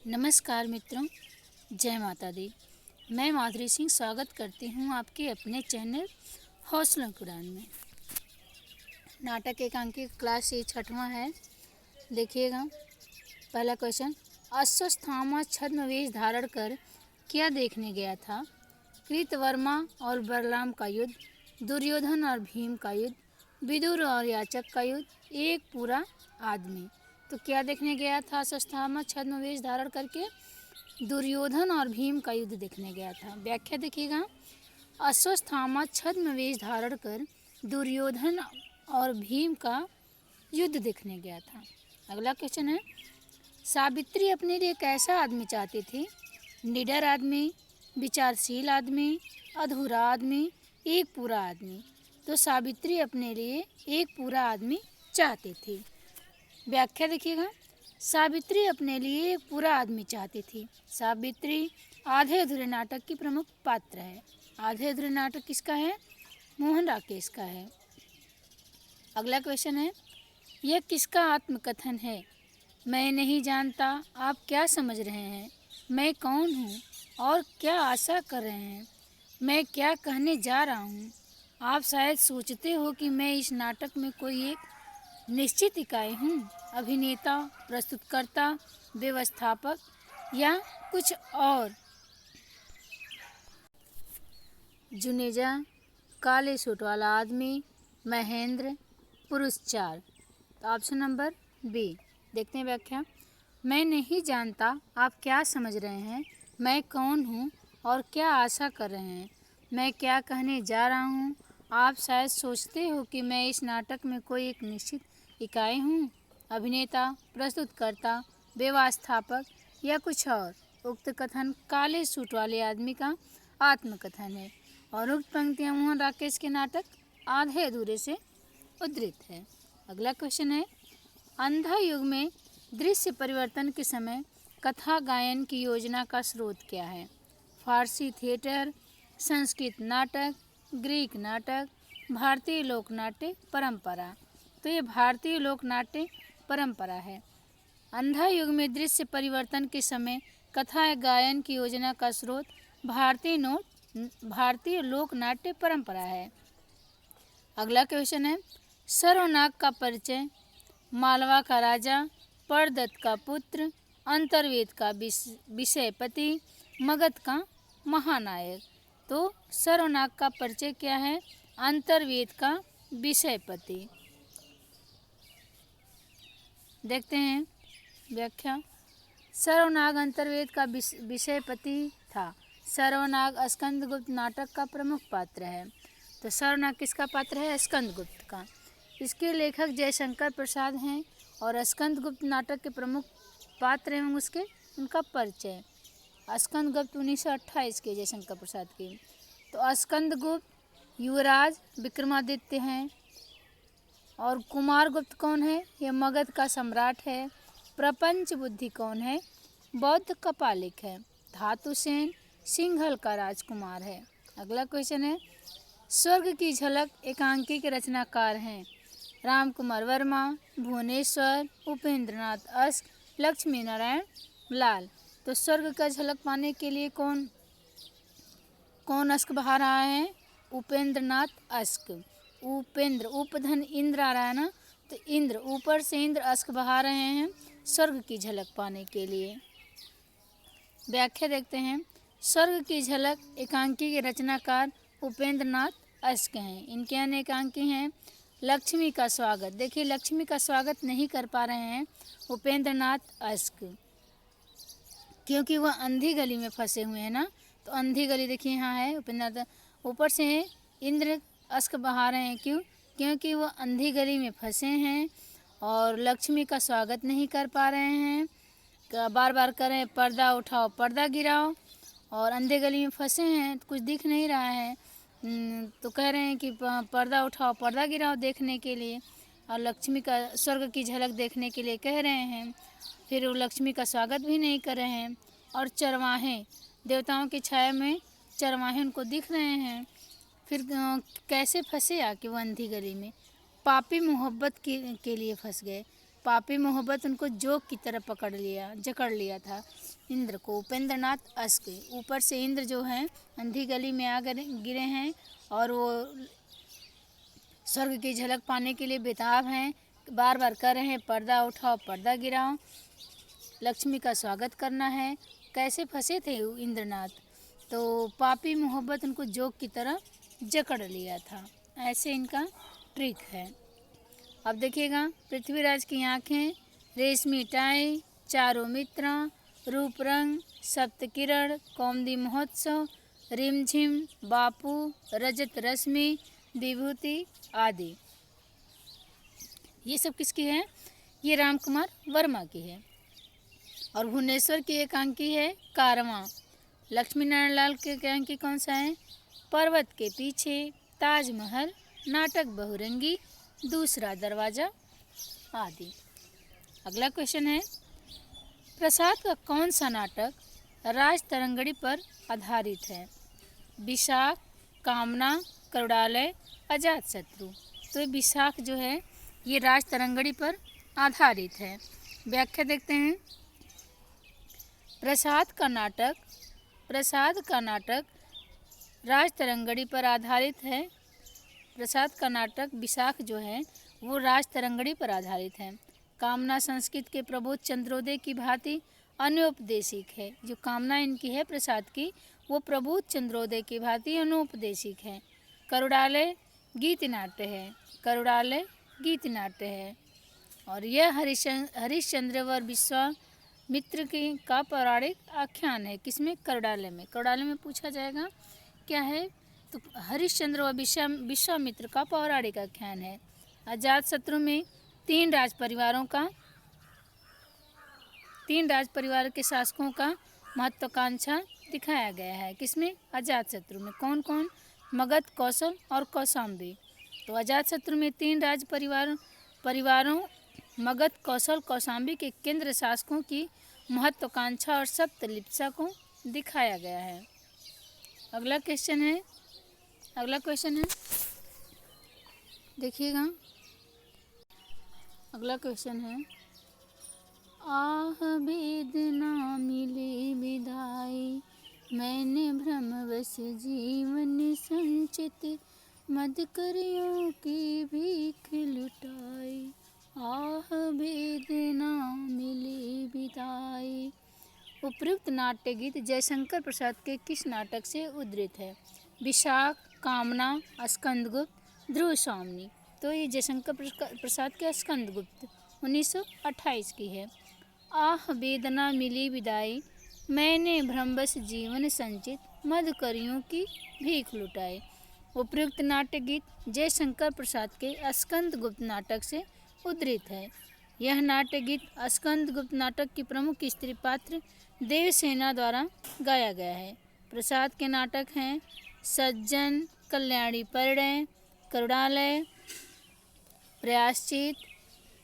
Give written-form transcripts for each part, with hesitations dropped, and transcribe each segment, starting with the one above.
नमस्कार मित्रों, जय माता दी। मैं माधुरी सिंह स्वागत करती हूँ आपके अपने चैनल हौसलों की उड़ान में। नाटक एकांकी क्लास ये 6वां है। देखिएगा पहला क्वेश्चन। अश्वत्थामा छद्म वेश धारण कर क्या देखने गया था? कृतवर्मा और बलराम का युद्ध, दुर्योधन और भीम का युद्ध, विदुर और याचक का युद्ध, एक पूरा आदमी। तो क्या देखने गया था अश्वत्थामा छद्म वेश धारण करके? दुर्योधन और भीम का युद्ध देखने गया था। व्याख्या देखिएगा। अश्वत्थामा छद्म वेश धारण कर दुर्योधन और भीम का युद्ध देखने गया था। अगला क्वेश्चन है, सावित्री अपने लिए कैसा आदमी चाहती थी? निडर आदमी, विचारशील आदमी, अधूरा आदमी, एक पूरा आदमी। तो सावित्री अपने लिए एक पूरा आदमी चाहती थी। व्याख्या देखिएगा। सावित्री अपने लिए एक पूरा आदमी चाहती थी। सावित्री आधे अधूरे नाटक की प्रमुख पात्र है। आधे अधूरे नाटक किसका है? मोहन राकेश का है। अगला क्वेश्चन है, यह किसका आत्मकथन है? मैं नहीं जानता आप क्या समझ रहे हैं, मैं कौन हूँ और क्या आशा कर रहे हैं, मैं क्या कहने जा रहा हूँ। आप शायद सोचते हो कि मैं इस नाटक में कोई एक निश्चित इकाई हूँ, अभिनेता, प्रस्तुतकर्ता, व्यवस्थापक या कुछ और। जुनेजा, काले सूट वाला आदमी, महेंद्र, पुरुष 4। तो ऑप्शन नंबर बी। देखते हैं व्याख्या। मैं नहीं जानता आप क्या समझ रहे हैं, मैं कौन हूँ और क्या आशा कर रहे हैं, मैं क्या कहने जा रहा हूँ। आप शायद सोचते हो कि मैं इस नाटक में कोई एक निश्चित इकाई हूँ, अभिनेता, प्रस्तुतकर्ता, व्यवस्थापक या कुछ और। उक्त कथन काले सूट वाले आदमी का आत्मकथन है और उक्त पंक्तियाँ मोहन राकेश के नाटक आधे अधूरे से उद्धृत है। अगला क्वेश्चन है, अंधा युग में दृश्य परिवर्तन के समय कथा गायन की योजना का स्रोत क्या है? फारसी थिएटर, संस्कृत नाटक, ग्रीक नाटक, भारतीय लोकनाट्य परंपरा। तो ये भारतीय लोकनाट्य परंपरा है। अंधा युग में दृश्य परिवर्तन के समय कथा गायन की योजना का स्रोत भारतीय लोकनाट्य परंपरा है। अगला क्वेश्चन है, सर्वनाग का परिचय, मालवा का राजा, परदत्त का पुत्र, अंतर्वेद का विषयपति, मगध का महानायक। तो सर्वनाग का परिचय क्या है? अंतर्वेद का विषयपति। देखते हैं व्याख्या। सर्वनाग अंतर्वेद का विषयपति था। सर्वनाग स्कंदगुप्त नाटक का प्रमुख पात्र है। तो सर्वनाग किसका पात्र है? स्कंदगुप्त का। इसके लेखक जयशंकर प्रसाद हैं और स्कंदगुप्त नाटक के प्रमुख पात्र एवं उनका परिचय। स्कंदगुप्त 1928 के जयशंकर प्रसाद के। तो स्कंदगुप्त युवराज विक्रमादित्य हैं और कुमारगुप्त कौन है? यह मगध का सम्राट है। प्रपंच बुद्धि कौन है? बौद्ध का पालिक है। धातुसेन सिंघल का राजकुमार है। अगला क्वेश्चन है, स्वर्ग की झलक एकांकी के रचनाकार हैं। राम कुमार वर्मा, भुवनेश्वर, उपेंद्रनाथ अस्क, लक्ष्मी नारायण लाल। तो स्वर्ग का झलक पाने के लिए कौन अस्क बहा रहा है? उपेंद्रनाथ अस्क। उपेंद्र उपधन इंद्र आ रहा है ना, तो इंद्र ऊपर से इंद्र अस्क बहा रहे हैं स्वर्ग की झलक पाने के लिए। व्याख्या देखते हैं। स्वर्ग की झलक एकांकी के रचनाकार उपेंद्रनाथ अस्क हैं। इनके अन्य एकांकी हैं लक्ष्मी का स्वागत। देखिए लक्ष्मी का स्वागत नहीं कर पा रहे हैं उपेंद्रनाथ अस्क, क्योंकि वह अंधी गली में फंसे हुए हैं ना। तो अंधी गली देखिए यहाँ है उपेंद्रनाथ, ऊपर से इंद्र अस्क बहा रहे हैं। क्योंकि वो अंधी गली में फंसे हैं और लक्ष्मी का स्वागत नहीं कर पा रहे हैं। बार बार कर रहे हैं पर्दा उठाओ पर्दा गिराओ, और अंधे गली में फंसे हैं तो कुछ दिख नहीं रहा है। तो कह रहे हैं कि पर्दा उठाओ पर्दा गिराओ देखने के लिए, और लक्ष्मी का स्वर्ग की झलक देखने के लिए कह रहे हैं। फिर वो लक्ष्मी का स्वागत भी नहीं कर रहे हैं। और चरवाहे, देवताओं की छाया में चरवाहे उनको दिख रहे हैं। फिर कैसे फंसे आके वो अंधी गली में? पापी मोहब्बत के लिए फंस गए। पापी मोहब्बत उनको जोक की तरह जकड़ लिया था। इंद्र को उपेंद्रनाथ अस के ऊपर से इंद्र जो हैं अंधी गली में आ गिरे हैं और वो स्वर्ग की झलक पाने के लिए बेताब हैं। बार बार कह रहे हैं पर्दा उठाओ पर्दा गिराओ, लक्ष्मी का स्वागत करना है। कैसे फंसे थे इंद्रनाथ, तो पापी मोहब्बत उनको जोक की तरह जकड़ लिया था। ऐसे इनका ट्रिक है। अब देखिएगा, पृथ्वीराज की आँखें, रेशमी टाई, चारों मित्र, रूप रंग, सप्त किरण, कौमुदी महोत्सव, रिमझिम, बापू, रजत रश्मि, विभूति आदि। ये सब किसकी है? ये राम कुमार वर्मा की है। और भुवनेश्वर की एकांकी है कारवां। लक्ष्मी नारायण लाल के एकांकी कौन सा है? पर्वत के पीछे, ताजमहल, नाटक बहुरंगी, दूसरा दरवाजा आदि। अगला क्वेश्चन है, प्रसाद का कौन सा नाटक राज तरंगड़ी पर आधारित है? विशाख, कामना, करुणालय, अजातशत्रु। तो विशाख जो है ये राज तरंगड़ी पर आधारित है। व्याख्या देखते हैं। प्रसाद का नाटक राज तरंगड़ी पर आधारित है। प्रसाद का नाटक विशाख जो है वो राज तरंगड़ी पर आधारित है। कामना संस्कृत के प्रबोध चंद्रोदय की भांति अनुपदेशिक है। जो कामना इनकी है प्रसाद की, वो प्रबोध चंद्रोदय की भांति अनुपदेशिक है। करुणालय गीत नाट्य है। और यह हरिश्चंद्र व विश्वामित्र का पौराणिक आख्यान है। किसमें? करुणालय में। करुणालय में पूछा जाएगा क्या है, तो हरिश्चंद्र व विश्वामित्र का पौराणिक आख्यान है। अजातशत्रु में तीन राज परिवार के शासकों का महत्वाकांक्षा दिखाया गया है। किसमें? अजातशत्रु में। कौन कौन? मगध, कौशल और कौशाम्बी। तो अजातशत्रु में तीन राज परिवारों मगध, कौशल, कौशाम्बी के केंद्र शासकों की महत्वाकांक्षा और सप्तलिप्सा को दिखाया गया है। अगला क्वेश्चन है देखिएगा। अगला क्वेश्चन है, आह वेदना मिली विदाई, मैंने भ्रमवश जीवन संचित, मदकरियों की भीख लुटाई। आह वेदना मिली विदाई। उपयुक्त नाट्य गीत जयशंकर प्रसाद के किस नाटक से उद्धृत है? विशाख, कामना, स्कंदगुप्त, ध्रुव स्वामी। तो ये जयशंकर प्रसाद के स्कंदगुप्त 1928 की है। आह वेदना मिली विदाई, मैंने भ्रमवश जीवन संचित, मदकरियों की भीख लुटाई। उपयुक्त नाट्य गीत जयशंकर प्रसाद के स्कंदगुप्त नाटक से उद्धृत है। यह नाट्य गीत स्कंदगुप्त नाटक की प्रमुख स्त्री पात्र देवसेना द्वारा गाया गया है। प्रसाद के नाटक हैं सज्जन, कल्याणी परिणय, करुणालय, प्रायश्चित,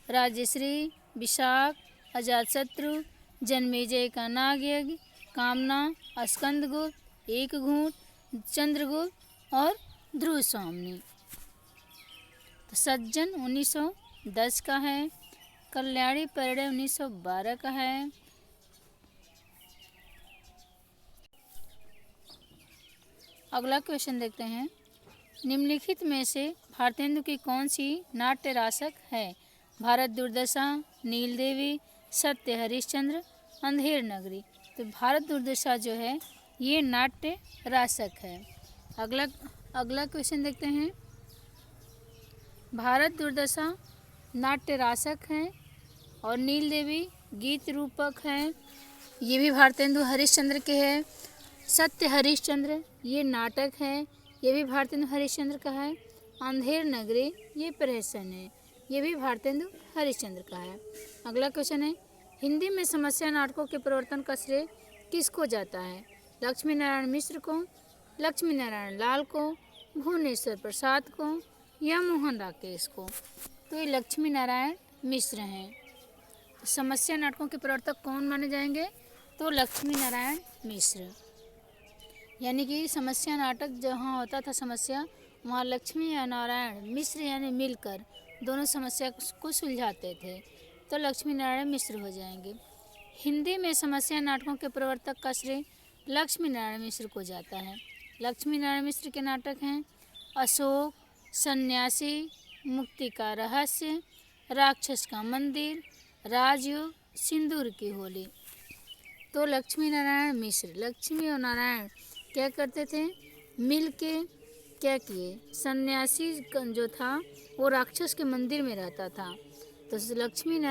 राजश्री, विशाख, अजातशत्रु, जन्मेजय का नागयज्ञ, कामना, स्कंदगुप्त, एक घूंट, चंद्रगुप्त और ध्रुव स्वामी। तो सज्जन 1910 का है, कल्याणी परिणय 1912 का है। अगला क्वेश्चन देखते हैं, निम्नलिखित में से भारतेंदु की कौन सी नाट्य रासक है? भारत दुर्दशा, नील देवी, सत्य हरिश्चंद्र, अंधेर नगरी। तो भारत दुर्दशा जो है ये नाट्य रासक है। अगला क्वेश्चन देखते हैं, भारत दुर्दशा नाट्य रासक है और नील देवी गीत रूपक है। ये भी भारतेंदु हरिश्चंद्र के है। सत्य हरिश्चंद्र ये नाटक है, ये भी भारतेंदु हरिश्चंद्र का है। अंधेर नगरी ये प्रहसन है, ये भी भारतेंदु हरिश्चंद्र का है। अगला क्वेश्चन है, हिंदी में समस्या नाटकों के प्रवर्तन का श्रेय किसको जाता है? लक्ष्मी नारायण मिश्र को, लक्ष्मी नारायण लाल को, भुवनेश्वर प्रसाद को या मोहन राकेश को। तो ये लक्ष्मी नारायण मिश्र हैं। समस्या नाटकों के प्रवर्तक कौन माने जाएंगे? तो लक्ष्मी नारायण मिश्र। यानी कि समस्या नाटक जहाँ होता था समस्या, वहाँ लक्ष्मी या नारायण मिश्र यानी मिलकर दोनों समस्या को सुलझाते थे। तो लक्ष्मी नारायण मिश्र हो जाएंगे। हिंदी में समस्या नाटकों के प्रवर्तक का श्रेय लक्ष्मी नारायण मिश्र को जाता है। लक्ष्मी नारायण मिश्र के नाटक हैं अशोक, सन्यासी, मुक्ति का रहस्य, राक्षस का मंदिर, राजयोग, सिंदूर की होली। तो लक्ष्मी नारायण मिश्र, लक्ष्मी और नारायण क्या करते थे, मिल के क्या किए, सन्यासी जो था वो राक्षस के मंदिर में रहता था। तो लक्ष्मी और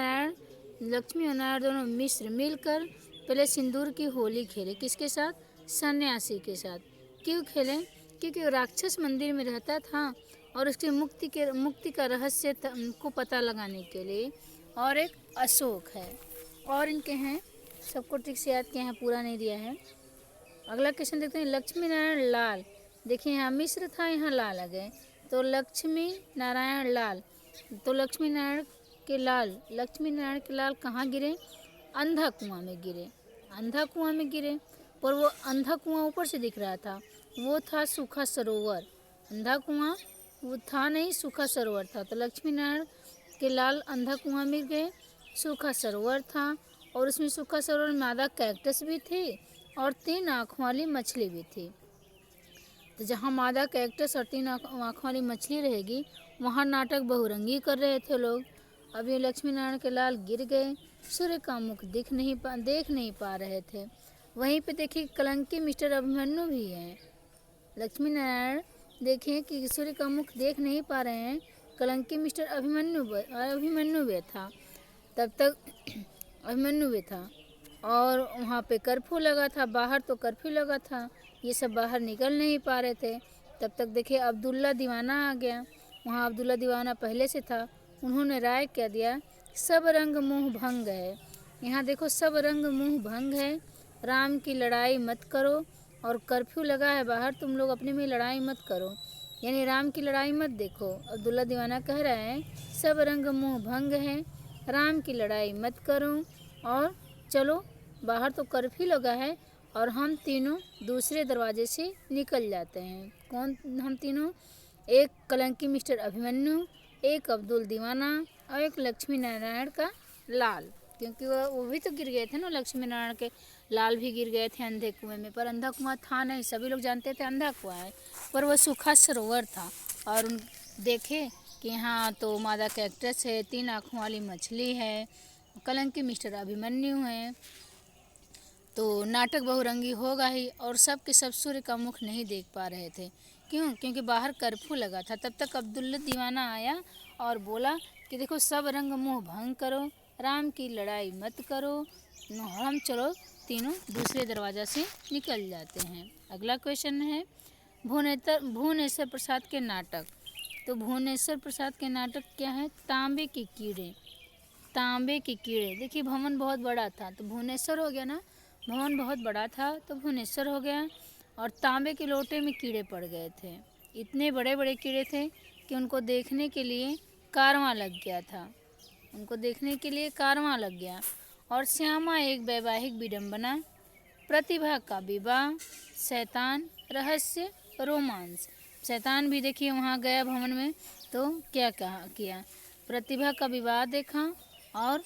नारायण दोनों मिश्र मिलकर पहले सिंदूर की होली खेले, किसके साथ, सन्यासी के साथ। क्यों खेले, क्योंकि वो राक्षस मंदिर में रहता था और उसकी मुक्ति का रहस्य को पता लगाने के लिए। और एक अशोक है, और इनके हैं, सबको ठीक से याद किया है, पूरा नहीं दिया है। अगला क्वेश्चन देखते हैं, लक्ष्मी नारायण लाल। देखिए यहाँ मिश्र था, यहाँ लाल आ गए, तो लक्ष्मी नारायण लाल। तो लक्ष्मी नारायण के लाल कहाँ गिरे, अंधा कुआं में गिरे, अंधा कुआं में गिरे। पर वो अंधा कुआं ऊपर से दिख रहा था, वो था सूखा सरोवर। अंधा कुआं वो था नहीं, सूखा सरोवर था। तो लक्ष्मी नारायण के लाल अंधा कुआं में गए, सूखा सरोवर था, और उसमें सूखा सरोवर में मादा कैक्टस भी थी और 3 आँखों वाली मछली भी थी। तो जहाँ मादा कैक्टस और 3 आँखों वाली मछली रहेगी, वहाँ नाटक बहुरंगी कर रहे थे लोग। अब ये लक्ष्मी नारायण के लाल गिर गए, सूर्य का मुख देख नहीं पा रहे थे। वहीं पे देखिए कलंकी मिस्टर अभिमन्यु भी हैं। लक्ष्मी नारायण देखें कि सूर्य का मुख देख नहीं पा रहे हैं, कलंकी मिस्टर अभिमन्यु भी था, तब तक अभिमन्यु भी था। और वहाँ पे कर्फ्यू लगा था, बाहर तो कर्फ्यू लगा था, ये सब बाहर निकल नहीं पा रहे थे। तब तक देखिए अब्दुल्ला दीवाना आ गया, वहाँ अब्दुल्ला दीवाना पहले से था। उन्होंने राय क्या दिया, सब रंग मुँह भंग है। यहाँ देखो सब रंग मुँह भंग है, राम की लड़ाई मत करो, और कर्फ्यू लगा है बाहर, तुम लोग अपने में लड़ाई मत करो, यानी राम की लड़ाई मत देखो। अब्दुल्ला दीवाना कह रहा है सब रंग मुँह भंग है, राम की लड़ाई मत करो, और चलो बाहर तो कर्फ्यू लगा है, और हम तीनों दूसरे दरवाजे से निकल जाते हैं। कौन हम तीनों, एक कलंकी मिस्टर अभिमन्यु, एक अब्दुल दीवाना, और एक लक्ष्मी नारायण का लाल, क्योंकि वो भी तो गिर गए थे ना, लक्ष्मी नारायण के लाल भी गिर गए थे अंधे कुएं में। पर अंधा कुआं था नहीं, सभी लोग जानते थे अंधा कुआं है, पर वह सूखा सरोवर था। और देखे कि यहाँ तो मादा कैक्टस है, 3 आँखों वाली मछली है, कलंकी मिस्टर अभिमन्यु है, तो नाटक बहुरंगी होगा ही। और सब के सब सूर्य का मुख नहीं देख पा रहे थे, क्यों, क्योंकि बाहर कर्फ्यू लगा था। तब तक अब्दुल्ला दीवाना आया और बोला कि देखो सब रंग मुँह भंग करो, राम की लड़ाई मत करो, हम चलो तीनों दूसरे दरवाज़ा से निकल जाते हैं। अगला क्वेश्चन है भुवनेश्वर प्रसाद के नाटक। तो भुवनेश्वर प्रसाद के नाटक क्या है, तांबे के कीड़े। तांबे के कीड़े, देखिए भवन बहुत बड़ा था, तो भुवनेश्वर हो गया ना, भवन बहुत बड़ा था तो भुवनेश्वर हो गया। और तांबे के लोटे में कीड़े पड़ गए थे, इतने बड़े बड़े कीड़े थे कि उनको देखने के लिए कारवां लग गया था, उनको देखने के लिए कारवां लग गया। और श्यामा एक वैवाहिक विडंबना, प्रतिभा का विवाह, शैतान, रहस्य, रोमांस। शैतान भी देखिए वहाँ गया भवन में, तो क्या किया, प्रतिभा का विवाह देखा, और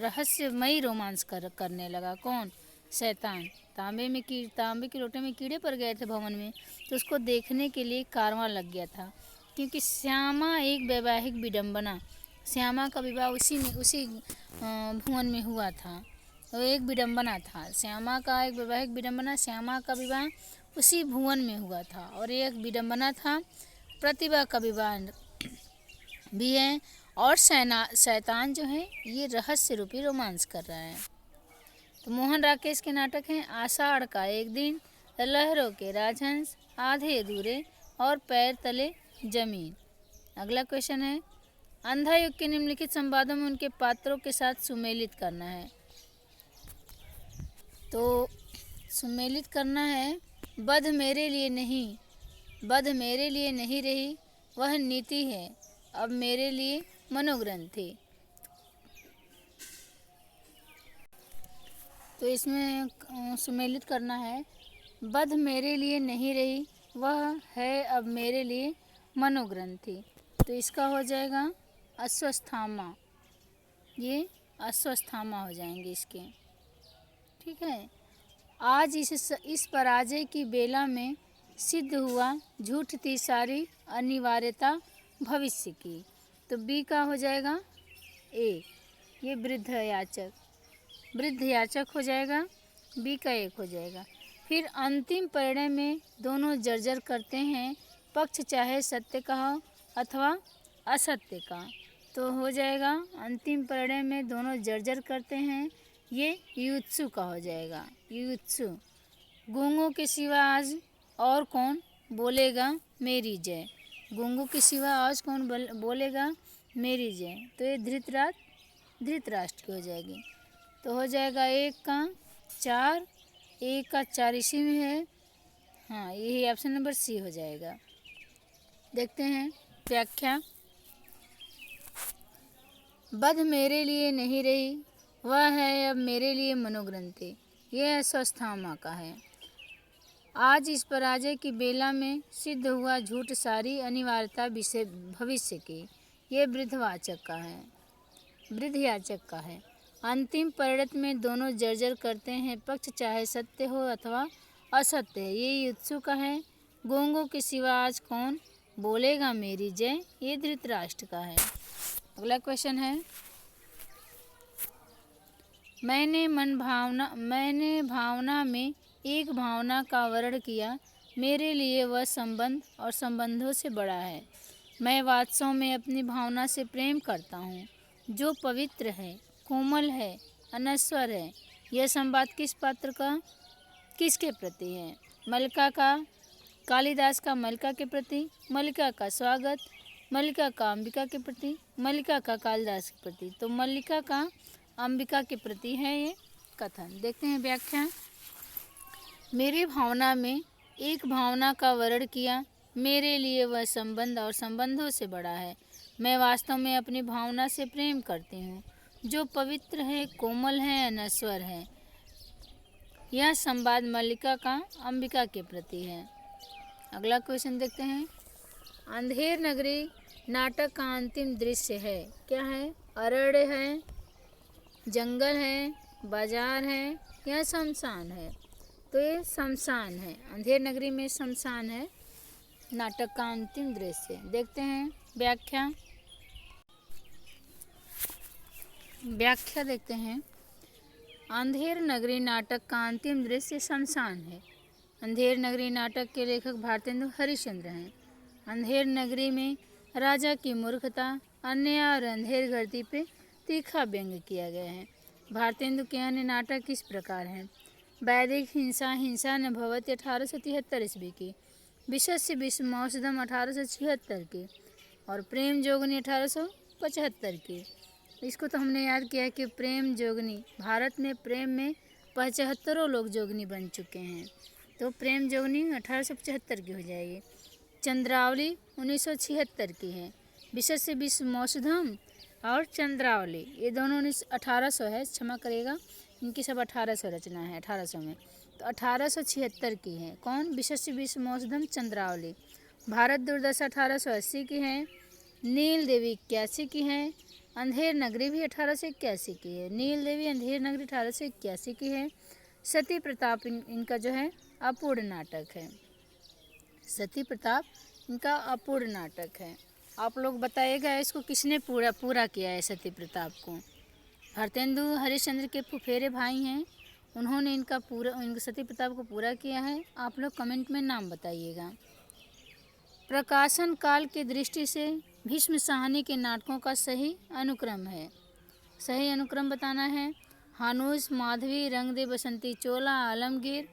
रहस्यमयी रोमांस करने लगा। कौन, शैतान। तांबे के लोटे में कीड़े पड़ गए थे भवन में, तो उसको देखने के लिए कारवां लग गया था। क्योंकि श्यामा एक वैवाहिक विडंबना, श्यामा का विवाह उसी भुवन में हुआ था, तो एक विडंबना था, श्यामा का एक वैवाहिक विडंबना, श्यामा का विवाह उसी भुवन में हुआ था, और एक विडंबना था, प्रतिभा का विवाह भी है, और शैतान जो है ये रहस्य रूपी रोमांस कर रहा है। तो मोहन राकेश के नाटक हैं आषाढ़ का एक दिन, लहरों के राजहंस, आधे अधूरे, और पैर तले जमीन। अगला क्वेश्चन है अंधा युग के निम्नलिखित संवादों में उनके पात्रों के साथ सुमेलित करना है। तो सुमेलित करना है, बध मेरे लिए नहीं रही, वह नीति है, अब मेरे लिए मनोग्रंथि। तो इसमें सुमेलित करना है, बध मेरे लिए नहीं रही, वह है अब मेरे लिए मनोग्रंथि। तो इसका हो जाएगा अश्वस्थामा, ये अश्वस्थामा हो जाएंगे इसके। ठीक है। आज इस पराजय की बेला में सिद्ध हुआ झूठ थी सारी अनिवार्यता भविष्य की। तो बी का हो जाएगा ए, ये वृद्ध याचक हो जाएगा, बी का एक हो जाएगा। फिर अंतिम परिणय में दोनों जर्जर करते हैं, पक्ष चाहे सत्य का हो अथवा असत्य का। तो हो जाएगा अंतिम परिणय में दोनों जर्जर करते हैं, ये युत्सु का हो जाएगा, युत्सु। गूंगों के सिवा आज और कौन बोलेगा मेरी जय, गूंगों के सिवा आज कौन बोलेगा मेरी जय। तो ये धृतराष्ट्र की हो जाएगी। तो हो जाएगा एक का 4, एक का 4 इसी में है। हाँ, यही ऑप्शन नंबर सी हो जाएगा। देखते हैं व्याख्या। बध मेरे लिए नहीं रही, वह है अब मेरे लिए मनोग्रंथि, यह अश्वस्थामा का है। आज इस पराजय की बेला में सिद्ध हुआ झूठ सारी अनिवार्यता भविष्य की, ये वृद्धयाचक का है। अंतिम परिणत में दोनों जर्जर करते हैं, पक्ष चाहे सत्य हो अथवा असत्य है, ये युत्सु का है। गूंगों के सिवा आज कौन बोलेगा मेरी जय, ये धृतराष्ट्र का है। अगला क्वेश्चन है, मैंने भावना में एक भावना का वर्ण किया, मेरे लिए वह संबंध और संबंधों से बड़ा है। मैं वास्तव में अपनी भावना से प्रेम करता हूँ, जो पवित्र है, कोमल है, अनश्वर है। यह संवाद किसके प्रति है? मल्लिका का, कालिदास का मल्लिका के प्रति, मल्लिका का स्वागत, मल्लिका का अंबिका के प्रति, मल्लिका का कालिदास के प्रति। तो मल्लिका का अंबिका के प्रति है ये कथन। देखते हैं व्याख्या। मेरी भावना में एक भावना का वर्ण किया, मेरे लिए वह संबंध और संबंधों से बड़ा है। मैं वास्तव में अपनी भावना से प्रेम करती हूँ, जो पवित्र है, कोमल है, अनश्वर है। यह संवाद मल्लिका का अंबिका के प्रति है। अगला क्वेश्चन देखते हैं। अंधेर नगरी नाटक का अंतिम दृश्य है, क्या है? अरण्य है, जंगल है, बाजार है या शमशान है? तो ये शमशान है। अंधेर नगरी में शमशान है, नाटक का अंतिम दृश्य। देखते हैं व्याख्या। देखते हैं। अंधेर नगरी नाटक का अंतिम दृश्य शमशान है। अंधेर नगरी नाटक के लेखक भारतेंदु हरिश्चंद्र हैं। अंधेर नगरी में राजा की मूर्खता, अन्याय और अंधेर धरती पे तीखा व्यंग्य किया गया है। भारतेंदु के अन्य नाटक इस प्रकार हैं। वैदिक हिंसा न भवति 1873 ईस्वी की, विशस्य विषमौषधम 1876 की और प्रेम जोगनी 1875 की। इसको तो हमने याद किया कि प्रेम जोगनी, भारत में प्रेम में 75 लोग जोगनी बन चुके हैं, तो प्रेम जोगनी 1875 की हो जाएगी। चंद्रावली 1976 की है। विशस्य विषमौषधम और चंद्रावली ये दोनों 1800 है, क्षमा करेगा, इनकी सब 1800 रचना है 1800 में, तो 1876 की है। कौन? विशस्य विषमौषधम, चंद्रावली। भारत दुर्दशा 1880 की है। नील देवी 81 की है। अंधेर नगरी भी 1881 की है। नील देवी अंधेर नगरी 1881 की है। सती प्रताप इनका जो है अपूर्ण नाटक है। सती प्रताप इनका अपूर्ण नाटक है। आप लोग बताइएगा इसको किसने पूरा किया है सती प्रताप को? भारतेंदु हरिश्चंद्र के फुफेरे भाई हैं, उन्होंने इनका सती प्रताप को पूरा किया है। आप लोग कमेंट में नाम बताइएगा। प्रकाशन काल की दृष्टि से भीष्म साहनी के नाटकों का सही अनुक्रम है। सही अनुक्रम बताना है। हानूस, माधवी, रंग दे बसंती, चोला, आलमगीर,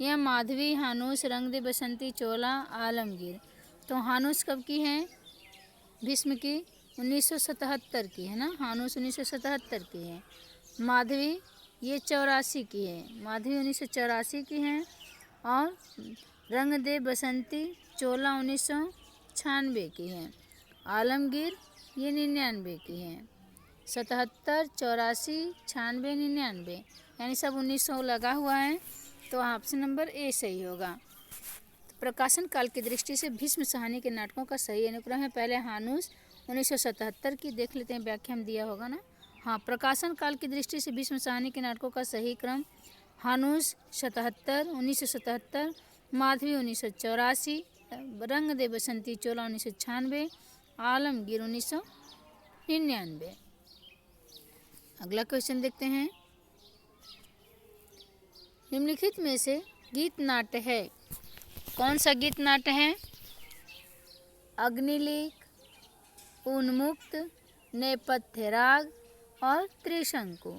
या माधवी, हानूस, रंग दे बसंती, चोला, आलमगीर। तो हानूस कब की है? भीष्म की 1977 की है ना, हानूस 1977 की है। माधवी ये 84 की है, माधवी 1984 की है। और रंग दे बसंती चोला 1996 की है। आलमगीर ये 99 की है। 77, 84, 96, 99 यानी सब 1900 लगा हुआ है, तो ऑप्शन नंबर ए सही होगा। तो प्रकाशन काल की दृष्टि से भीष्म साहनी के नाटकों का सही अनुक्रम है। पहले हानूस 1977 की। देख लेते हैं, व्याख्या में दिया होगा ना। हाँ, प्रकाशन काल की दृष्टि से भीष्म साहनी के नाटकों का सही क्रम: हानुस 1977, माधवी 1984, रंग दे बसंती चोला 1996, आलमगीर 1999। अगला क्वेश्चन देखते हैं, निम्नलिखित में से गीत नाट्य है, कौन सा गीत नाट्य है? अग्निलिक, उन्मुक्त, नेपथ्य राग और त्रिशंकु।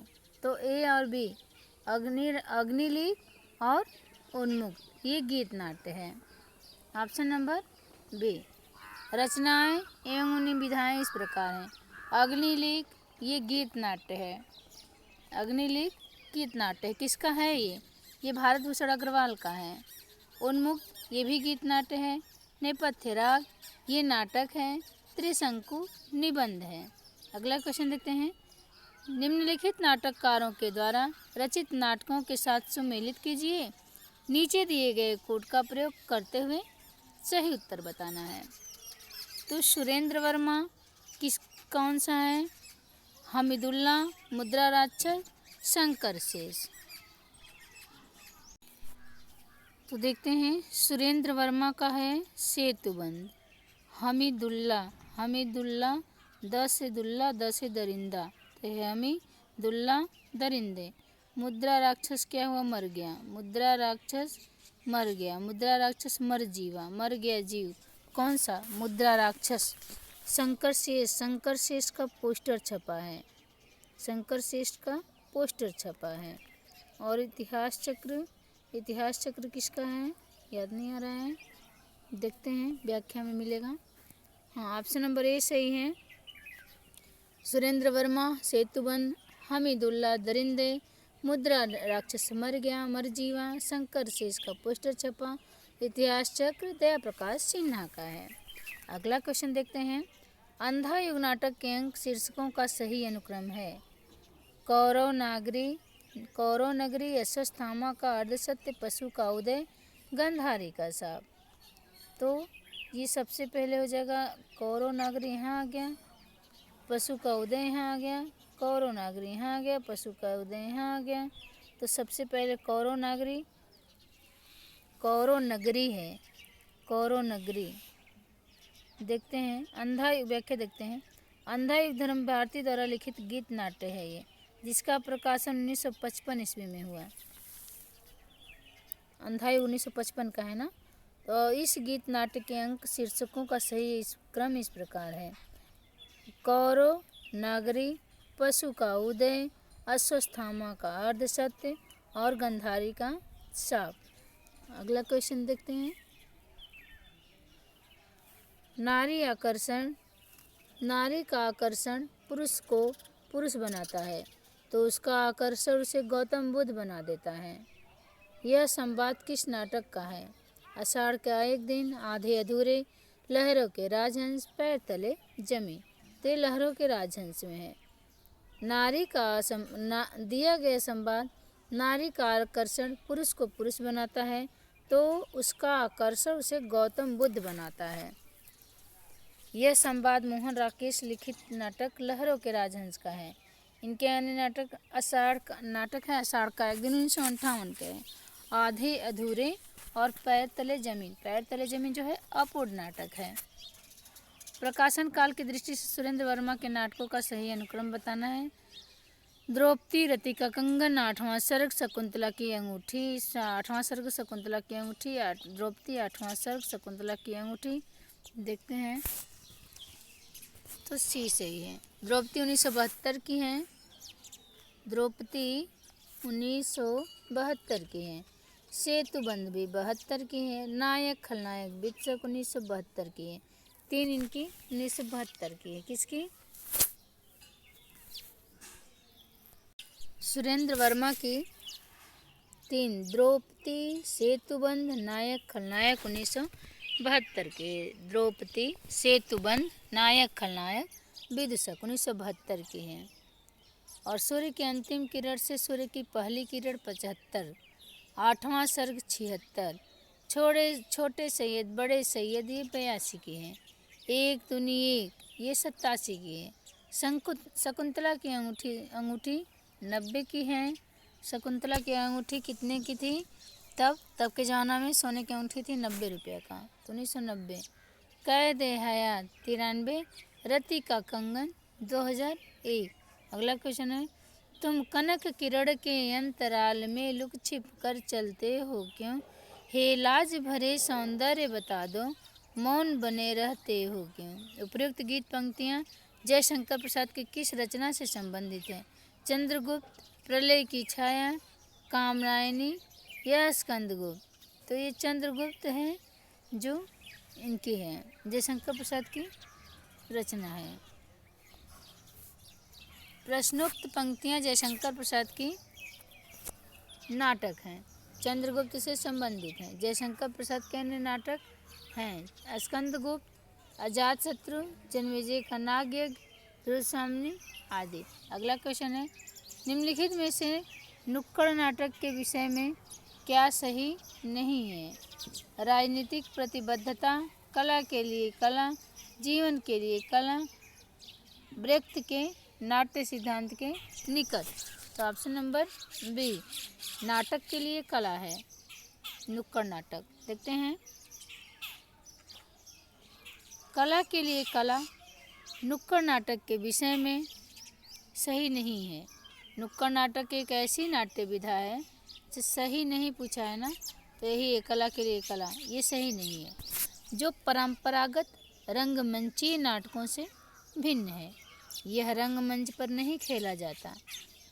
तो ए और बी, अग्निलिक और उन्मुक्त, ये गीत नाट्य है। Option number B. रचनाएं एवं उनकी विधाएं इस प्रकार हैं। अग्निलिक ये गीत नाट्य है। अग्निलिक गीत नाट्य है, किसका है ये भारत भूषण अग्रवाल का है। उन्मुक्त ये भी गीत नाट्य है। नेपथ्य राग ये नाटक है। त्रिशंकु निबंध है। अगला क्वेश्चन देखते हैं, निम्नलिखित नाटककारों के द्वारा रचित नाटकों के साथ सुमेलित कीजिए। नीचे दिए गए कोड का प्रयोग करते हुए सही उत्तर बताना है। तो सुरेंद्र वर्मा कौन सा है? हमीदुल्ला, मुद्रा राक्षस, शंकर शेष। तो देखते हैं, सुरेंद्र वर्मा का है सेतुबंद। हमीदुल्ला द से दुल्ला, द से दरिंदा, तो है हमीदुल्ला दरिंदे। मुद्रा राक्षस क्या हुआ? मर गया। मुद्रा राक्षस मर गया। मुद्रा राक्षस मर जीवा, मर गया जीव। कौन सा? मुद्रा राक्षस। शंकर शेष का पोस्टर छपा है। शंकर शेष का पोस्टर छपा है। और इतिहास चक्र किसका है? याद नहीं आ रहा है, देखते हैं, व्याख्या में मिलेगा। हाँ, ऑप्शन नंबर ए सही है। सुरेंद्र वर्मा सेतुबंद, हमीदुल्ला दरिंदे, मुद्रा राक्षस मर गया, मर जीवा, शंकर शेष का पोस्टर छपा, इतिहास चक्र दया प्रकाश सिन्हा का है। अगला क्वेश्चन देखते हैं, अंधा युग नाटक के अंक शीर्षकों का सही अनुक्रम है। कौरव नगरी, अश्वत्थामा का अर्धसत्य, पशु का उदय, गंधारी का शाप। तो ये सबसे पहले हो जाएगा कौरव नागरी, यहाँ आ गया, पशु का उदय यहाँ आ गया, कौरव नागरी यहाँ आ गया, पशु का उदय यहाँ आ गया। तो सबसे पहले कौरव नगरी है, कौरव नगरी। देखते हैं, अंधा युग व्याख्या देखते हैं। अंधा युग धर्म भारती द्वारा लिखित गीत नाट्य है ये, जिसका प्रकाशन 1955 ईस्वी में हुआ। अंधा युग 1955 का है ना। तो इस गीत नाट्य के अंक शीर्षकों का सही क्रम इस प्रकार है: कौरव नागरी, पशु का उदय, अश्वत्थामा का अर्धसत्य और गंधारी का शाप। अगला क्वेश्चन देखते हैं, नारी का आकर्षण पुरुष को पुरुष बनाता है, तो उसका आकर्षण उसे गौतम बुद्ध बना देता है। यह संवाद किस नाटक का है? आषाढ़ का एक दिन, आधे अधूरे, लहरों के राजहंस, पैर तले जमी। तो लहरों के राजहंस में है। दिया गया संवाद, नारी का आकर्षण पुरुष को पुरुष बनाता है, तो उसका आकर्षण उसे गौतम बुद्ध बनाता है। यह संवाद मोहन राकेश लिखित नाटक लहरों के राजहंस का है। इनके अन्य नाटक आषाढ़ का एक दिन 1958 के है, आधे अधूरे और पैर तले जमीन जो है अपूर्ण नाटक है। प्रकाशन काल की दृष्टि से सुरेंद्र वर्मा के नाटकों का सही अनुक्रम बताना है। द्रौपदी रति का कंगन, 8वां सर्ग शकुंतला की अंगूठी, 8वां सर्ग शकुंतला की अंगूठी, द्रौपदी 8वां सर्ग शकुंतला की अंगूठी। देखते हैं, तो सी सही है। द्रौपदी 1972 की है। द्रौपदी 1972 की है। सेतुबंद भी 72 की है। नायक खलनायक वित्सक 1972 की है। 3 इनकी 1972 की है। किसकी? सुरेंद्र वर्मा की 3, द्रौपदी, सेतुबंद, नायक खलनायक 1972 के। द्रौपदी, सेतुबंद, नायक खलनायक, विदूषक 1972 की है। और सूर्य की अंतिम किरण से सूर्य की पहली किरण 75, 8वां सर्ग 76, छोटे सैयद बड़े सैयद ये 82 की है। एक दुनी एक ये 87 की है। शकुंतला की अंगूठी 90 की है। शकुंतला की अंगूठी कितने की थी? तब के ज़माना में सोने की अंगूठी थी 90 रुपये का, तो 1990। कैद हयात 93। रति का कंगन 2001। अगला क्वेश्चन है, तुम कनक किरण के अंतराल में लुक छिप कर चलते हो क्यों? हे लाज भरे सौंदर्य बता दो, मौन बने रहते हो क्यों? उपयुक्त गीत पंक्तियाँ जयशंकर प्रसाद की किस रचना से संबंधित है? चंद्रगुप्त, प्रलय की छाया, कामरायनी या स्कंदगुप्त? तो ये चंद्रगुप्त है जो इनकी है, जयशंकर प्रसाद की रचना है। प्रश्नोक्त पंक्तियाँ जयशंकर प्रसाद की नाटक हैं, चंद्रगुप्त से संबंधित हैं। जयशंकर प्रसाद के अन्य नाटक हैं स्कंदगुप्त, अजातशत्रु, जन्मेजय का नागयज्ञ, रुद्रसामनी आदि। अगला क्वेश्चन है, निम्नलिखित में से नुक्कड़ नाटक के विषय में क्या सही नहीं है? राजनीतिक प्रतिबद्धता, कला के लिए कला, जीवन के लिए कला, ब्रेख्त के नाट्य सिद्धांत के निकट। तो ऑप्शन नंबर बी, नाटक के लिए कला है नुक्कड़ नाटक। देखते हैं, कला के लिए कला नुक्कड़ नाटक के विषय में सही नहीं है। नुक्कड़ नाटक एक ऐसी नाट्य विधा है जो सही नहीं पूछा है ना, तो यही है कला के लिए कला, ये सही नहीं है, जो परंपरागत रंगमंचीय नाटकों से भिन्न है। यह रंगमंच पर नहीं खेला जाता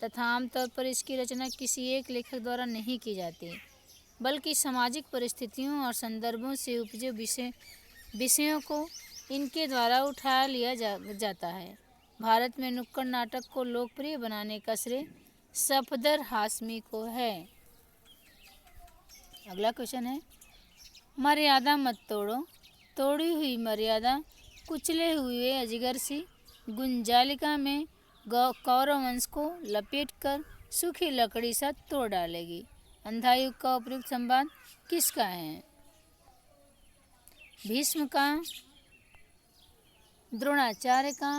तथा आमतौर पर इसकी रचना किसी एक लेखक द्वारा नहीं की जाती, बल्कि सामाजिक परिस्थितियों और संदर्भों से उपजे विषयों को इनके द्वारा उठा लिया जाता है। भारत में नुक्कड़ नाटक को लोकप्रिय बनाने का श्रेय सफदर हाशमी को है। अगला क्वेश्चन है, मर्यादा मत तोड़ो, तोड़ी हुई मर्यादा कुचले हुए अजगर सी गुंजालिका में कौरव वंश को लपेटकर सूखी लकड़ी सा तोड़ डालेगी। अंधा युग का उपयुक्त संवाद किसका है? भीष्म का, द्रोणाचार्य का,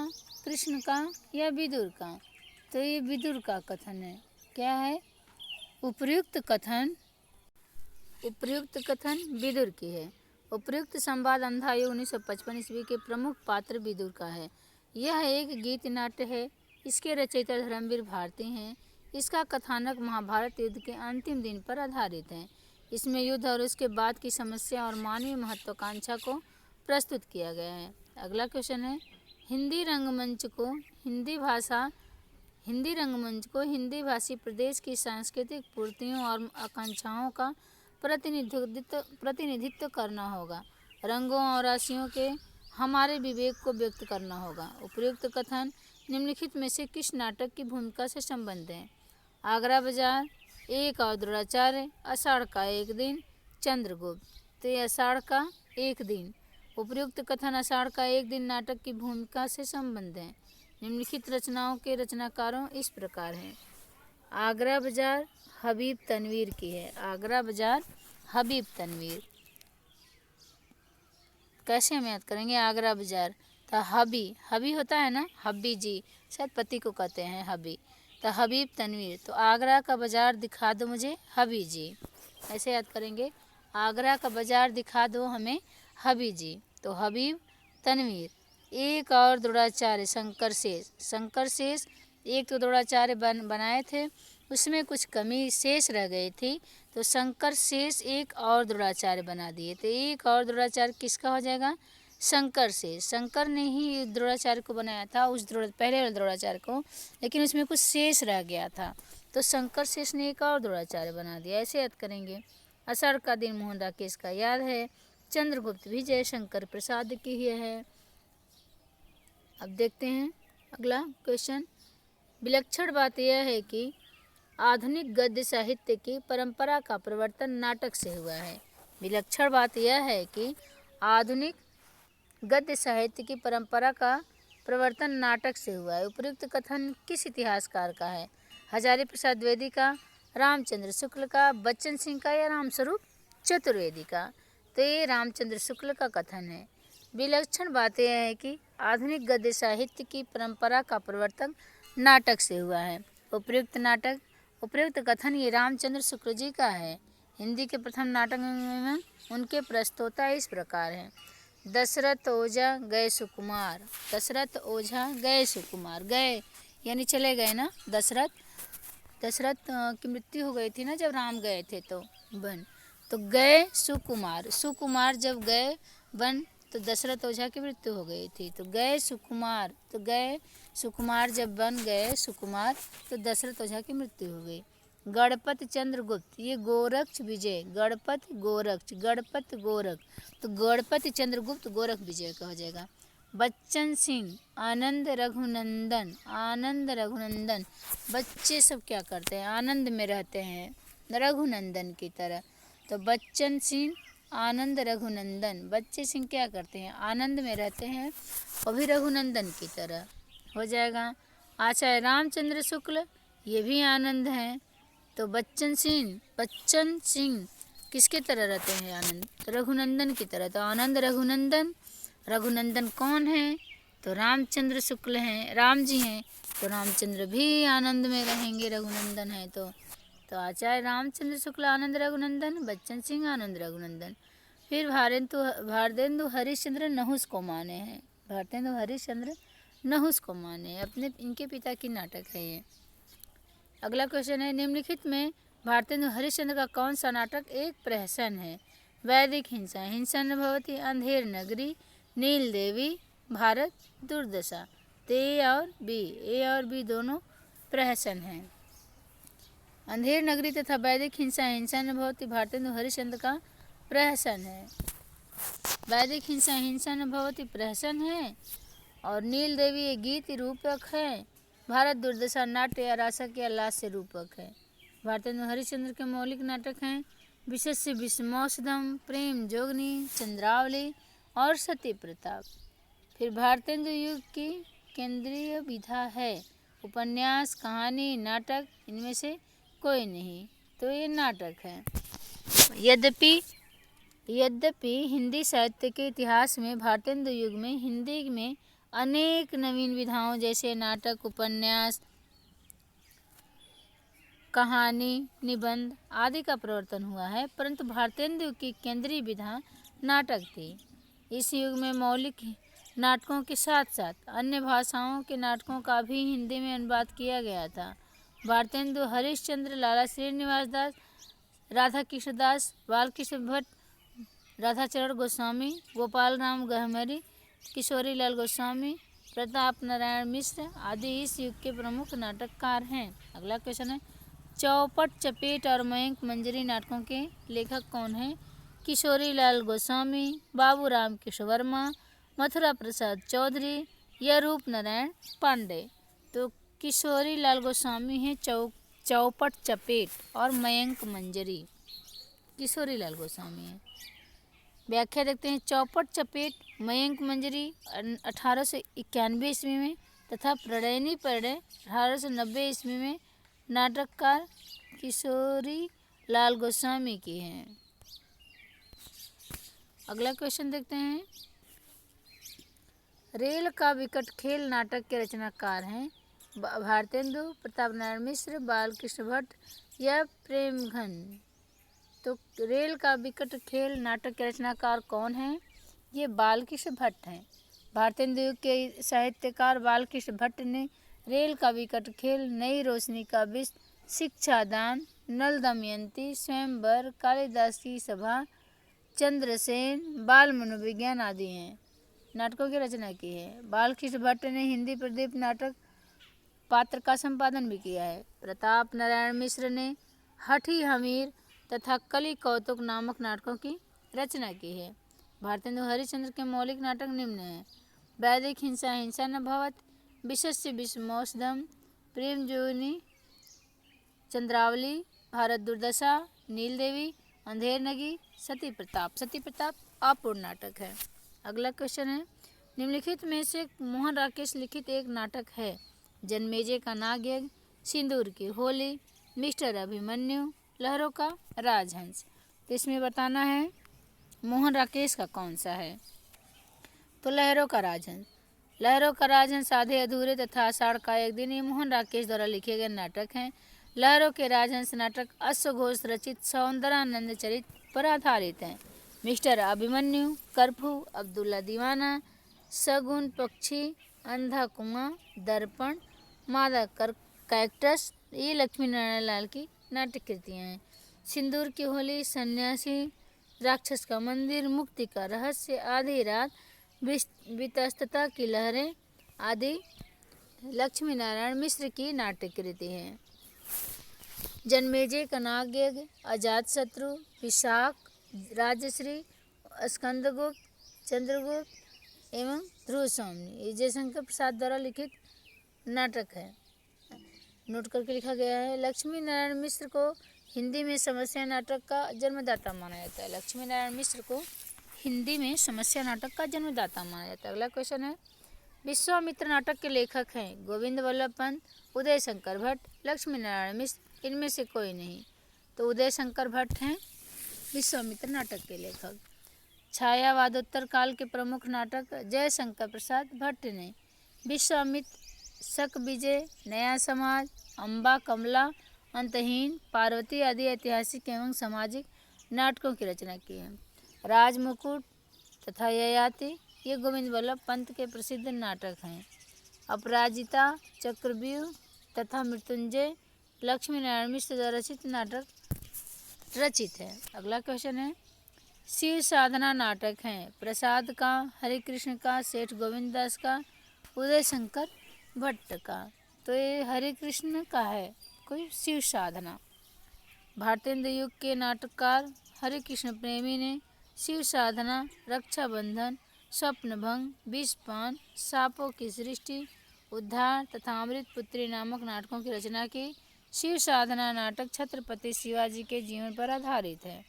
कृष्ण का या विदुर का? तो ये विदुर का कथन है। क्या है? उपयुक्त कथन विदुर की है। उपयुक्त संवाद अंधा युग 1955 ईस्वी के प्रमुख पात्र विदुर का है। यह एक गीत नाट्य है। इसके रचयिता धर्मवीर भारती हैं। इसका कथानक महाभारत युद्ध के अंतिम दिन पर आधारित है। इसमें युद्ध और उसके बाद की समस्या और मानवीय महत्वाकांक्षा को प्रस्तुत किया गया है। अगला क्वेश्चन है, हिंदी रंगमंच हिंदी भाषी प्रदेश की सांस्कृतिक पूर्तियों और आकांक्षाओं का प्रतिनिधित्व करना होगा। रंगों और राशियों के हमारे विवेक को व्यक्त करना होगा। उपयुक्त कथन निम्नलिखित में से किस नाटक की भूमिका से संबंध है? आगरा बाजार, एक और द्रोणाचार्य, आषाढ़ का एक दिन, चंद्रगुप्त। तो ये आषाढ़ का एक दिन। उपयुक्त कथन आषाढ़ का एक दिन नाटक की भूमिका से संबंध है। निम्नलिखित रचनाओं के रचनाकारों इस प्रकार हैं। आगरा बाजार हबीब तनवीर की है। आगरा बाजार हबीब तनवीर। कैसे हम याद करेंगे आगरा बाजार? तो हबी होता है ना, हब्बी जी, शायद पति को कहते हैं हबी। तो हबीब तनवीर, तो आगरा का बाजार दिखा दो मुझे हबी जी, ऐसे याद करेंगे। आगरा का बाजार दिखा दो हमें हबी जी। तो हबीब तनवीर। एक और द्रोणाचार्य शंकर शेष एक तो द्रोणाचार्य बनाए थे, उसमें कुछ कमी शेष रह गई थी, तो शंकर शेष एक और द्रोणाचार्य बना दिए। तो एक और द्रोणाचार्य किसका हो जाएगा? शंकर शेष। शंकर ने ही द्रोणाचार्य को बनाया था, पहले वाले द्रोणाचार्य को, लेकिन उसमें कुछ शेष रह गया था, तो शंकर शेष ने एक और द्रोणाचार्य बना दिया। ऐसे याद करेंगे। आषाढ़ का दिन मोहन राकेश का याद है। चंद्रगुप्त भी जयशंकर प्रसाद की ही है। अब देखते हैं अगला क्वेश्चन। विलक्षण बात यह है कि आधुनिक गद्य साहित्य की परंपरा का प्रवर्तन नाटक से हुआ है। विलक्षण बात यह है कि आधुनिक गद्य साहित्य की परंपरा का प्रवर्तन नाटक से हुआ है। उपयुक्त कथन किस इतिहासकार का है? हजारी प्रसाद द्विवेदी का, रामचंद्र शुक्ल का, बच्चन सिंह का या रामस्वरूप चतुर्वेदी का? तो ये रामचंद्र शुक्ल का कथन है। विलक्षण बात यह है कि आधुनिक गद्य साहित्य की परंपरा का प्रवर्तक नाटक से हुआ है। उपयुक्त कथन ये रामचंद्र शुक्ल जी का है। हिंदी के प्रथम नाटक में उनके प्रस्तोता इस प्रकार हैं। दशरथ ओझा गए सुकुमार। दशरथ ओझा गए सुकुमार। गए यानी चले गए ना। दशरथ की मृत्यु हो गई थी ना जब राम गए थे तो वन, तो गए सुकुमार। सुकुमार जब गए वन तो दशरथ ओझा की मृत्यु हो गई थी, तो गए सुकुमार। तो गए सुकुमार जब वन गए सुकुमार तो दशरथ ओझा की मृत्यु हो गई। गणपति चंद्रगुप्त, ये गोरक्ष विजय। गणपति गोरक्ष, गणपति गोरख, तो गणपति चंद्रगुप्त गोरख विजय का हो जाएगा। बच्चन सिंह आनंद रघुनंदन। आनंद रघुनंदन, बच्चे सब क्या करते हैं? आनंद में रहते हैं रघुनंदन की तरह। तो बच्चन सिंह आनंद रघुनंदन, बच्चे सिंह क्या करते हैं? आनंद में रहते हैं और भी रघुनंदन की तरह हो जाएगा। आचार्य रामचंद्र शुक्ल, ये भी आनंद हैं। तो बच्चन सिंह किसके तरह रहते हैं? आनंद, तो रघुनंदन की तरह। तो आनंद रघुनंदन, रघुनंदन कौन है? तो रामचंद्र शुक्ल हैं, राम जी हैं। तो रामचंद्र भी आनंद में रहेंगे, रघुनंदन है तो आचार्य रामचंद्र शुक्ल आनंद रघुनंदन, बच्चन सिंह आनंद रघुनंदन। फिर भारतेंदु हरिश्चंद्र नहुस को माने हैं। भारतेंदु हरिश्चंद्र नहुस को माने अपने, इनके पिता की नाटक है ये। अगला क्वेश्चन है, निम्नलिखित में भारतेंदु हरिश्चंद्र का कौन सा नाटक एक प्रहसन है? वैदिक हिंसा, हिंसा न भवति, अंधेर नगरी, नील देवी, भारत दुर्दशा। तो ए और बी दोनों प्रहसन हैं। अंधेर नगरी तथा वैदिक हिंसा, हिंसा न भवति भारतेंदु हरिश्चंद्र का प्रहसन है। वैदिक हिंसा, हिंसा न भवति प्रहसन है, और नील देवी ये गीत रूपक है। भारत दुर्दशा नाट्य या रासक या लास्य रूपक है। भारतेंदु हरिश्चंद्र के मौलिक नाटक हैं विशस्य विषमौसधम, प्रेम जोगनी, चंद्रावली और सती प्रताप। फिर भारतेंदु युग की केंद्रीय विधा है उपन्यास, कहानी, नाटक, इनमें से कोई नहीं, तो ये नाटक है। यद्यपि हिंदी साहित्य के इतिहास में भारतेंदु युग में हिंदी में अनेक नवीन विधाओं जैसे नाटक, उपन्यास, कहानी, निबंध आदि का प्रवर्तन हुआ है, परंतु भारतेंदु की केंद्रीय विधा नाटक थी। इस युग में मौलिक नाटकों के साथ साथ अन्य भाषाओं के नाटकों का भी हिंदी में अनुवाद किया गया था। भारतेंदु हरिश्चंद्र, लाला श्रीनिवास दास, राधा कृष्ण दास, बालकृष्ण भट्ट, राधाचरण गोस्वामी, गोपाल राम गहमरी, किशोरी लाल गोस्वामी, प्रताप नारायण मिश्र आदि इस युग के प्रमुख नाटककार हैं। अगला क्वेश्चन है, चौपट, चपेट और मयंक मंजरी नाटकों के लेखक कौन हैं? किशोरी लाल गोस्वामी, बाबू राम कृष्ण वर्मा, मथुरा प्रसाद चौधरी या रूप नारायण पांडे। तो किशोरी लाल गोस्वामी हैं चौपट, चपेट और मयंक मंजरी, किशोरी लाल गोस्वामी हैं। व्याख्या देखते हैं। चौपट, चपेट, मयंक मंजरी 1891 ईस्वी में तथा प्रणयनी परिणय 1890 ईस्वी में नाटककार किशोरी लाल गोस्वामी की हैं। अगला क्वेश्चन देखते हैं, रेल का विकट खेल नाटक के रचनाकार हैं भारतेंदु, प्रताप नारायण मिश्र, बालकृष्ण भट्ट या प्रेमघन। तो रेल का विकट खेल नाटक के रचनाकार कौन हैं? ये बालकृष्ण भट्ट हैं। भारतेंदु युग के साहित्यकार बालकृष्ण भट्ट ने रेल का विकट खेल, नई रोशनी का विष, शिक्षादान, नल दमयंती, स्वयंवर, कालिदास की सभा, चंद्रसेन, बाल मनोविज्ञान आदि हैं नाटकों की रचना की है। बालकृष्ण भट्ट ने हिंदी प्रदीप नाटक पात्र का संपादन भी किया है। प्रताप नारायण मिश्र ने हठी हमीर तथा कली कौतुक नामक नाटकों की रचना की है। भारतेंदु हरिश्चंद्र के मौलिक नाटक निम्न हैं: वैदिक हिंसा, हिंसा न भवत, विषस्य विषमौसधम, प्रेम जोगिनी, चंद्रावली, भारत दुर्दशा, नील देवी, अंधेर नगी, सती प्रताप। सती प्रताप अपूर्ण नाटक है। अगला क्वेश्चन है, निम्नलिखित में से मोहन राकेश लिखित एक नाटक है? जन्मेजय का नागयज्ञ, सिंदूर की होली, मिस्टर अभिमन्यु, लहरों का राजहंस। तो इसमें बताना है मोहन राकेश का कौन सा है? तो लहरों का राजहंस। लहरों का राजहंस आधे अधूरे तथा आषाढ़ का एक दिन, ये मोहन राकेश द्वारा लिखे गए नाटक हैं। लहरों के राजहंस नाटक अश्वघोष रचित सौंदरानंद चरित पर आधारित हैं। मिस्टर अभिमन्यु, करफू, अब्दुल्ला दीवाना, सगुन पक्षी, अंधा कुआं, दर्पण, मादा कैक्टस, ये लक्ष्मी नारायण लाल की नाटक कृतियाँ हैं। सिंदूर की होली, सन्यासी, राक्षस का मंदिर, मुक्ति का रहस्य, आधी रात, वितस्तता की लहरें आदि लक्ष्मी नारायण मिश्र की नाट्य कृति हैं। जन्मेजय का नागयज्ञ, अजातशत्रु, विशाख, राजश्री, स्कंदगुप्त, चंद्रगुप्त एवं ध्रुव स्वामी, ये जयशंकर प्रसाद द्वारा लिखित नाटक है। नोट करके लिखा गया है। लक्ष्मी नारायण मिश्र को हिंदी में समस्या नाटक का जन्मदाता माना जाता है। लक्ष्मी नारायण मिश्र को हिंदी में समस्या नाटक का जन्मदाता माना जाता है। अगला क्वेश्चन है, विश्वामित्र नाटक के लेखक हैं गोविंद वल्लभ पंत, उदय शंकर भट्ट, लक्ष्मी नारायण मिश्र, इनमें से कोई नहीं। तो उदय शंकर भट्ट हैं विश्वामित्र नाटक के लेखक। छायावादोत्तर काल के प्रमुख नाटक जयशंकर प्रसाद भट्ट ने विश्वामित्र, शक विजय, नया समाज, अम्बा कमला, अंतहीन, पार्वती आदि ऐतिहासिक एवं सामाजिक नाटकों की रचना की है। राजमुकुट तथा ययाति, ये गोविंद वल्लभ पंत के प्रसिद्ध नाटक हैं। अपराजिता, चक्रव्यूह तथा मृत्युंजय लक्ष्मी नारायण मिश्र द्वारा रचित नाटक रचित है। अगला क्वेश्चन है, शिव साधना नाटक हैं प्रसाद का, हरे कृष्ण का, सेठ गोविंद दास का, उदय शंकर भट्ट का। तो ये हरे कृष्ण का है कोई शिव साधना। भारतेंद्र युग के नाटककार हरे कृष्ण प्रेमी ने शिव साधना, रक्षाबंधन, स्वप्नभंग, विषपान, सांपों की सृष्टि, उद्धार तथा अमृत पुत्री नामक नाटकों की रचना की। शिव साधना नाटक छत्रपति शिवाजी के जीवन पर आधारित है।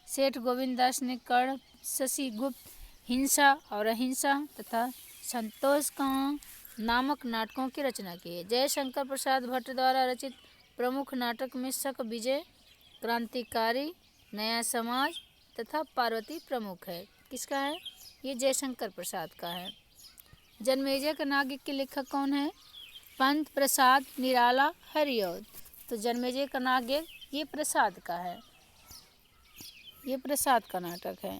सेठ गोविंद दास ने कर्ण, शशि गुप्त, हिंसा और अहिंसा तथा संतोष का नामक नाटकों की रचना की है। जयशंकर प्रसाद भट्ट द्वारा रचित प्रमुख नाटक में शक विजय, क्रांतिकारी, नया समाज तथा पार्वती प्रमुख है। किसका है? ये जयशंकर प्रसाद का है। जन्मेजय का नाटक के लेखक कौन है? पंत प्रसाद निराला हरिऔध। तो जन्मेजय का नाटक ये प्रसाद का है, ये प्रसाद का नाटक है।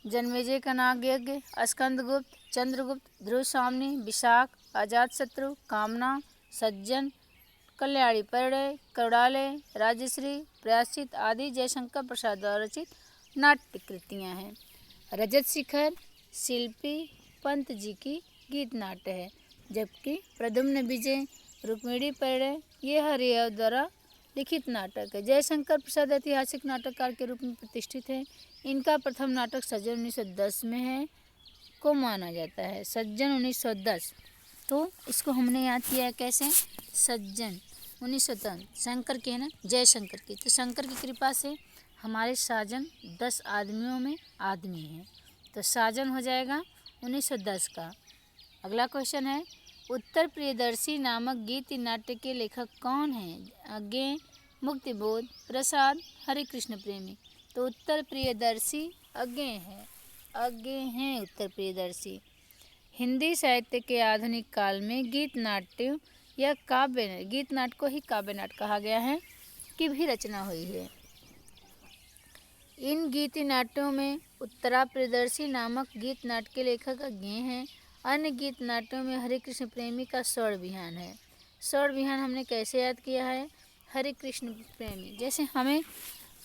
जन्मेजय का नाटक स्कंदगुप्त, चंद्रगुप्त, ध्रुव स्वामी, विशाख, अजातशत्रु, कामना, सज्जन, कल्याणी परिणय, करुणालय, राजश्री, प्रायश्चित आदि जयशंकर प्रसाद द्वारा रचित नाट्य कृतियाँ हैं। रजत शिखर, शिल्पी, पंत जी की गीत नाट्य है, जबकि प्रद्युम्न विजय, रुक्मिणी परिणय ये हरिऔध द्वारा लिखित नाटक है। जयशंकर प्रसाद ऐतिहासिक नाटककार के रूप में प्रतिष्ठित है। इनका प्रथम नाटक सज्जन 1910 में है को माना जाता है। सज्जन 1910, तो इसको हमने याद किया है कैसे? सज्जन 1910 शंकर के है ना, जयशंकर की। तो शंकर की कृपा से हमारे साजन 10 आदमियों में आदमी हैं, तो साजन हो जाएगा 1910 का। अगला क्वेश्चन है, उत्तर प्रियदर्शी नामक गीत नाट्य के लेखक कौन हैं? अज्ञेय, मुक्तिबोध, प्रसाद, हरे कृष्ण प्रेमी। तो उत्तर प्रियदर्शी अज्ञेय है, अज्ञेय हैं उत्तर प्रियदर्शी। हिंदी साहित्य के आधुनिक काल में गीत नाट्य या काव्य, गीत नाट्य को ही काव्य नाट्य कहा गया है, की भी रचना हुई है। इन गीत नाट्यों में उत्तरा प्रियदर्शी नामक गीत नाट्य के लेखक अज्ञेय हैं। अन्य गीत नाट्यों में हरे कृष्ण प्रेमी का स्वर्ण विहान है। स्वर्ण विहान हमने कैसे याद किया है? हरे कृष्ण प्रेमी, जैसे हमें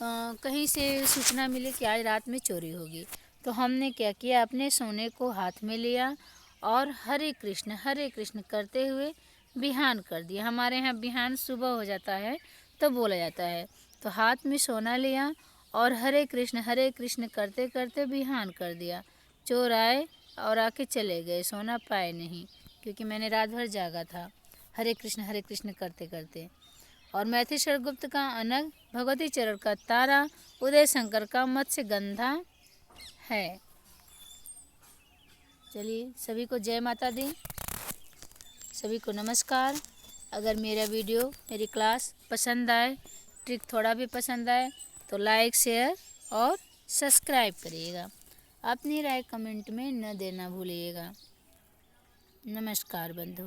कहीं से सूचना मिली कि आज रात में चोरी होगी, तो हमने क्या किया? अपने सोने को हाथ में लिया और हरे कृष्ण करते हुए बिहान कर दिया। हमारे यहाँ बिहान सुबह हो जाता है तो बोला जाता है। तो हाथ में सोना लिया और हरे कृष्ण करते करते बिहान कर दिया। चोर आए और आके चले गए, सोना पाए नहीं, क्योंकि मैंने रात भर जागा था हरे कृष्ण करते करते। और मैथिली शरण गुप्त का अनग, भगवती चरण का तारा, उदय शंकर का मत्स्य गंधा है। चलिए, सभी को जय माता दी, सभी को नमस्कार। अगर मेरा वीडियो, मेरी क्लास पसंद आए, ट्रिक थोड़ा भी पसंद आए, तो लाइक, शेयर और सब्सक्राइब करिएगा। अपनी राय कमेंट में न देना भूलिएगा। नमस्कार बंधु।